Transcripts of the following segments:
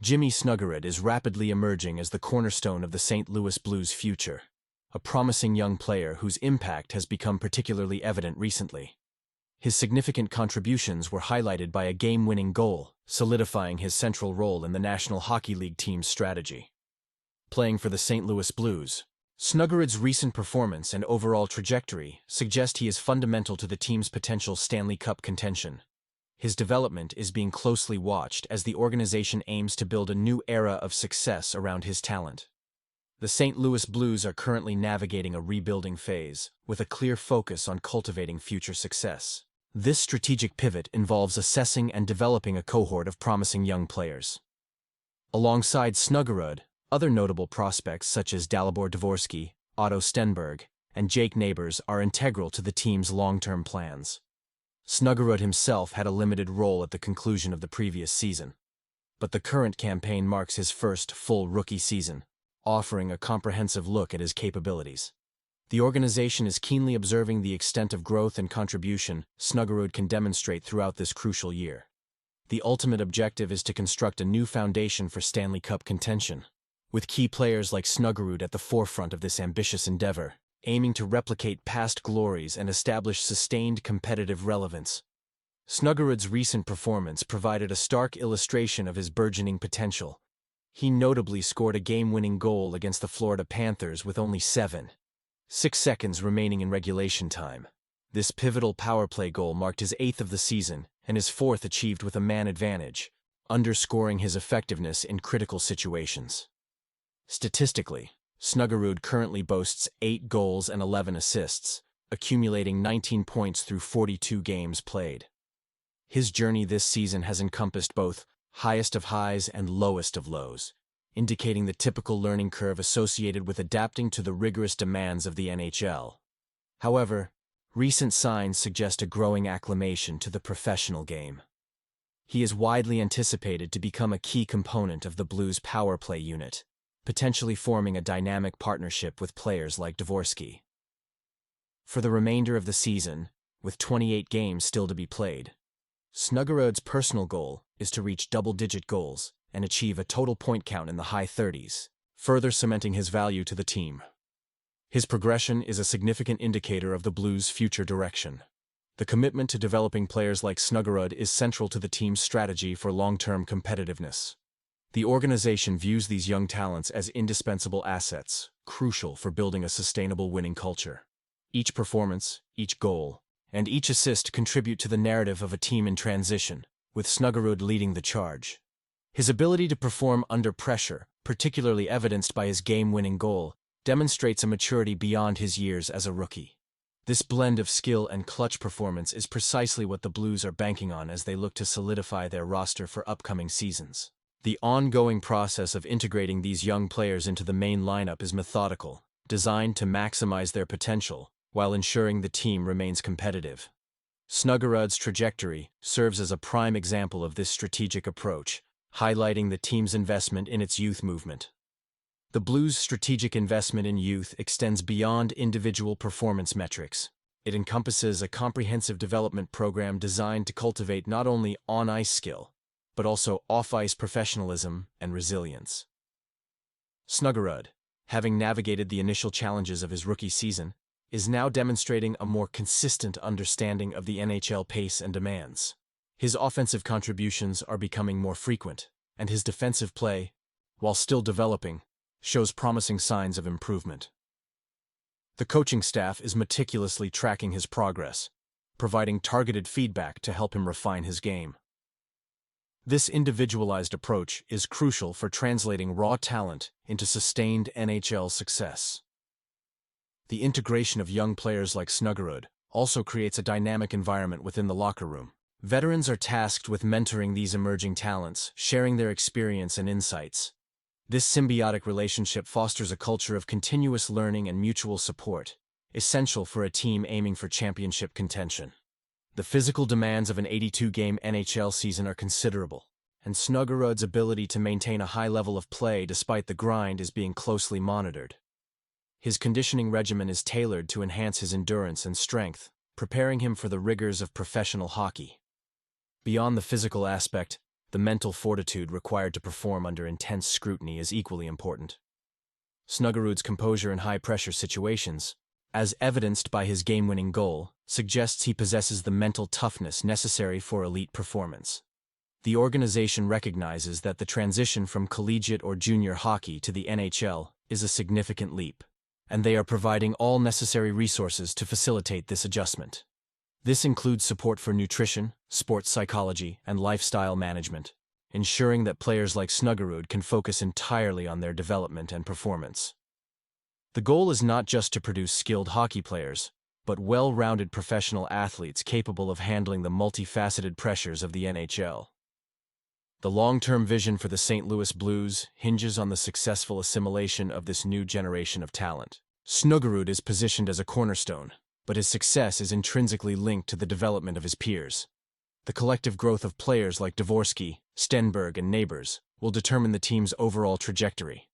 Jimmy Snuggerud is rapidly emerging as the cornerstone of the St. Louis Blues' future, a promising young player whose impact has become particularly evident recently. His significant contributions were highlighted by a game-winning goal, solidifying his central role in the National Hockey League team's strategy. Playing for the St. Louis Blues, Snuggerud's recent performance and overall trajectory suggest he is fundamental to the team's potential Stanley Cup contention. His development is being closely watched as the organization aims to build a new era of success around his talent. The St. Louis Blues are currently navigating a rebuilding phase, with a clear focus on cultivating future success. This strategic pivot involves assessing and developing a cohort of promising young players. Alongside Snuggerud, other notable prospects such as Dalibor Dvorsky, Otto Stenberg, and Jake Neighbors are integral to the team's long-term plans. Snuggerud himself had a limited role at the conclusion of the previous season, but the current campaign marks his first full rookie season, offering a comprehensive look at his capabilities. The organization is keenly observing the extent of growth and contribution Snuggerud can demonstrate throughout this crucial year. The ultimate objective is to construct a new foundation for Stanley Cup contention, with key players like Snuggerud at the forefront of this ambitious endeavor, aiming to replicate past glories and establish sustained competitive relevance. Snuggerud's recent performance provided a stark illustration of his burgeoning potential. He notably scored a game-winning goal against the Florida Panthers with only 7.6 seconds remaining in regulation time. This pivotal power play goal marked his 8th of the season and his 4th achieved with a man advantage, underscoring his effectiveness in critical situations. Statistically, Snuggerud currently boasts 8 goals and 11 assists, accumulating 19 points through 42 games played. His journey this season has encompassed both highest of highs and lowest of lows, indicating the typical learning curve associated with adapting to the rigorous demands of the NHL. However, recent signs suggest a growing acclimation to the professional game. He is widely anticipated to become a key component of the Blues' power play unit, potentially forming a dynamic partnership with players like Dvorsky. For the remainder of the season, with 28 games still to be played, Snuggerud's personal goal is to reach double-digit goals and achieve a total point count in the high 30s, further cementing his value to the team. His progression is a significant indicator of the Blues' future direction. The commitment to developing players like Snuggerud is central to the team's strategy for long-term competitiveness. The organization views these young talents as indispensable assets, crucial for building a sustainable winning culture. Each performance, each goal, and each assist contribute to the narrative of a team in transition, with Snuggerud leading the charge. His ability to perform under pressure, particularly evidenced by his game-winning goal, demonstrates a maturity beyond his years as a rookie. This blend of skill and clutch performance is precisely what the Blues are banking on as they look to solidify their roster for upcoming seasons. The ongoing process of integrating these young players into the main lineup is methodical, designed to maximize their potential, while ensuring the team remains competitive. Snuggerud's trajectory serves as a prime example of this strategic approach, highlighting the team's investment in its youth movement. The Blues' strategic investment in youth extends beyond individual performance metrics. It encompasses a comprehensive development program designed to cultivate not only on-ice skill, but also off-ice professionalism and resilience. Snuggerud, having navigated the initial challenges of his rookie season, is now demonstrating a more consistent understanding of the NHL pace and demands. His offensive contributions are becoming more frequent, and his defensive play, while still developing, shows promising signs of improvement. The coaching staff is meticulously tracking his progress, providing targeted feedback to help him refine his game. This individualized approach is crucial for translating raw talent into sustained NHL success. The integration of young players like Snuggerud also creates a dynamic environment within the locker room. Veterans are tasked with mentoring these emerging talents, sharing their experience and insights. This symbiotic relationship fosters a culture of continuous learning and mutual support, essential for a team aiming for championship contention. The physical demands of an 82-game NHL season are considerable, and Snuggerud's ability to maintain a high level of play despite the grind is being closely monitored. His conditioning regimen is tailored to enhance his endurance and strength, preparing him for the rigors of professional hockey. Beyond the physical aspect, the mental fortitude required to perform under intense scrutiny is equally important. Snuggerud's composure in high-pressure situations, as evidenced by his game-winning goal, suggests he possesses the mental toughness necessary for elite performance. The organization recognizes that the transition from collegiate or junior hockey to the NHL is a significant leap, and they are providing all necessary resources to facilitate this adjustment. This includes support for nutrition, sports psychology, and lifestyle management, ensuring that players like Snuggerud can focus entirely on their development and performance. The goal is not just to produce skilled hockey players, but well-rounded professional athletes capable of handling the multifaceted pressures of the NHL. The long-term vision for the St. Louis Blues hinges on the successful assimilation of this new generation of talent. Snuggerud is positioned as a cornerstone, but his success is intrinsically linked to the development of his peers. The collective growth of players like Dvorsky, Stenberg, and Neighbors will determine the team's overall trajectory.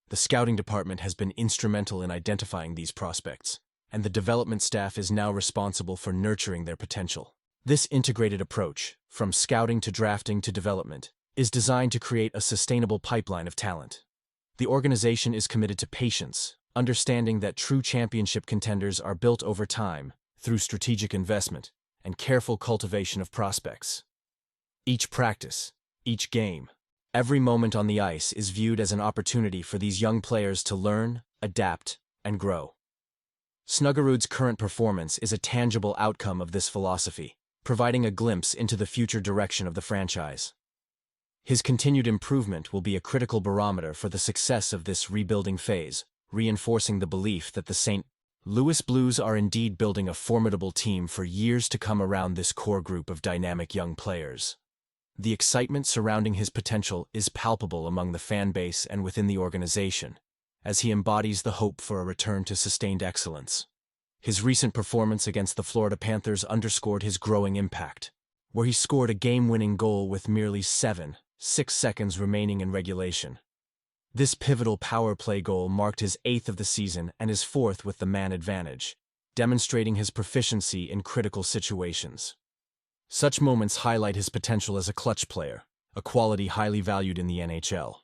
The scouting department has been instrumental in identifying these prospects, and the development staff is now responsible for nurturing their potential. This integrated approach, from scouting to drafting to development, is designed to create a sustainable pipeline of talent. The organization is committed to patience, understanding that true championship contenders are built over time through strategic investment and careful cultivation of prospects. Each practice, each game, every moment on the ice is viewed as an opportunity for these young players to learn, adapt, and grow. Snuggerud's current performance is a tangible outcome of this philosophy, providing a glimpse into the future direction of the franchise. His continued improvement will be a critical barometer for the success of this rebuilding phase, reinforcing the belief that the St. Louis Blues are indeed building a formidable team for years to come around this core group of dynamic young players. The excitement surrounding his potential is palpable among the fan base and within the organization, as he embodies the hope for a return to sustained excellence. His recent performance against the Florida Panthers underscored his growing impact, where he scored a game-winning goal with merely 6 seconds remaining in regulation. This pivotal power play goal marked his 8th of the season and his 4th with the man advantage, demonstrating his proficiency in critical situations. Such moments highlight his potential as a clutch player, a quality highly valued in the NHL.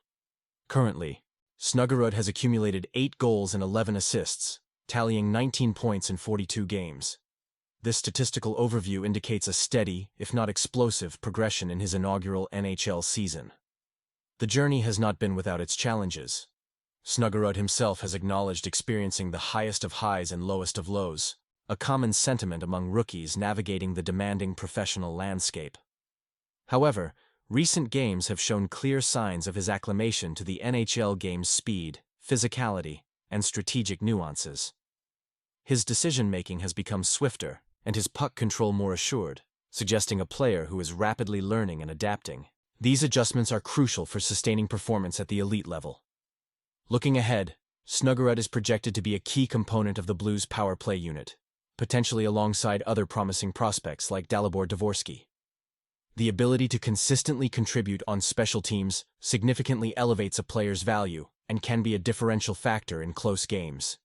Currently, Snuggerud has accumulated 8 goals and 11 assists, tallying 19 points in 42 games. This statistical overview indicates a steady, if not explosive, progression in his inaugural NHL season. The journey has not been without its challenges. Snuggerud himself has acknowledged experiencing the highest of highs and lowest of lows, a common sentiment among rookies navigating the demanding professional landscape. However, recent games have shown clear signs of his acclimation to the NHL game's speed, physicality, and strategic nuances. His decision-making has become swifter, and his puck control more assured, suggesting a player who is rapidly learning and adapting. These adjustments are crucial for sustaining performance at the elite level. Looking ahead, Snuggerud is projected to be a key component of the Blues' power play unit, potentially alongside other promising prospects like Dalibor Dvorsky. The ability to consistently contribute on special teams significantly elevates a player's value and can be a differential factor in close games.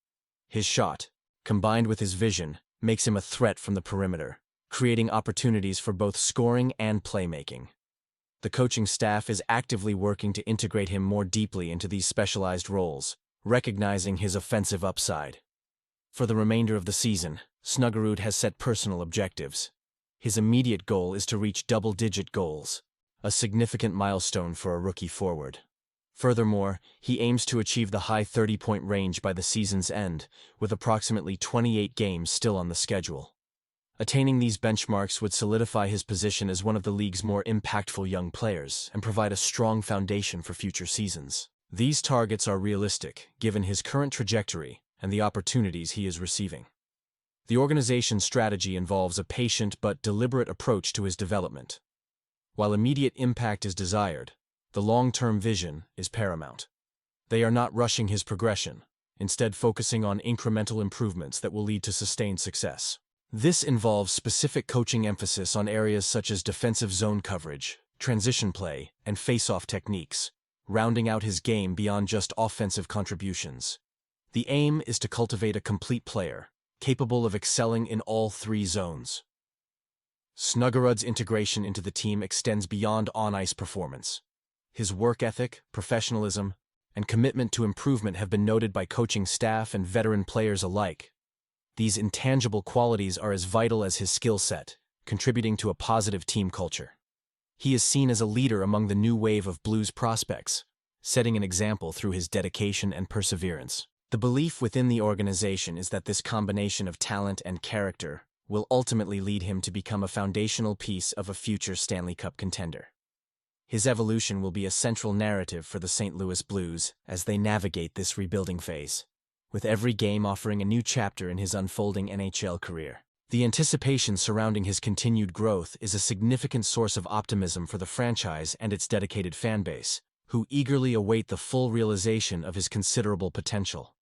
His shot, combined with his vision, makes him a threat from the perimeter, creating opportunities for both scoring and playmaking. The coaching staff is actively working to integrate him more deeply into these specialized roles, recognizing his offensive upside. For the remainder of the season, Snuggerud has set personal objectives. His immediate goal is to reach double-digit goals, a significant milestone for a rookie forward. Furthermore, he aims to achieve the high 30-point range by the season's end, with approximately 28 games still on the schedule. Attaining these benchmarks would solidify his position as one of the league's more impactful young players and provide a strong foundation for future seasons. These targets are realistic, given his current trajectory and the opportunities he is receiving. The organization's strategy involves a patient but deliberate approach to his development. While immediate impact is desired, the long-term vision is paramount. They are not rushing his progression, instead focusing on incremental improvements that will lead to sustained success. This involves specific coaching emphasis on areas such as defensive zone coverage, transition play, and face-off techniques, rounding out his game beyond just offensive contributions. The aim is to cultivate a complete player, capable of excelling in all 3 zones. Snuggerud's integration into the team extends beyond on-ice performance. His work ethic, professionalism, and commitment to improvement have been noted by coaching staff and veteran players alike. These intangible qualities are as vital as his skill set, contributing to a positive team culture. He is seen as a leader among the new wave of Blues prospects, setting an example through his dedication and perseverance. The belief within the organization is that this combination of talent and character will ultimately lead him to become a foundational piece of a future Stanley Cup contender. His evolution will be a central narrative for the St. Louis Blues as they navigate this rebuilding phase, with every game offering a new chapter in his unfolding NHL career. The anticipation surrounding his continued growth is a significant source of optimism for the franchise and its dedicated fanbase, who eagerly await the full realization of his considerable potential.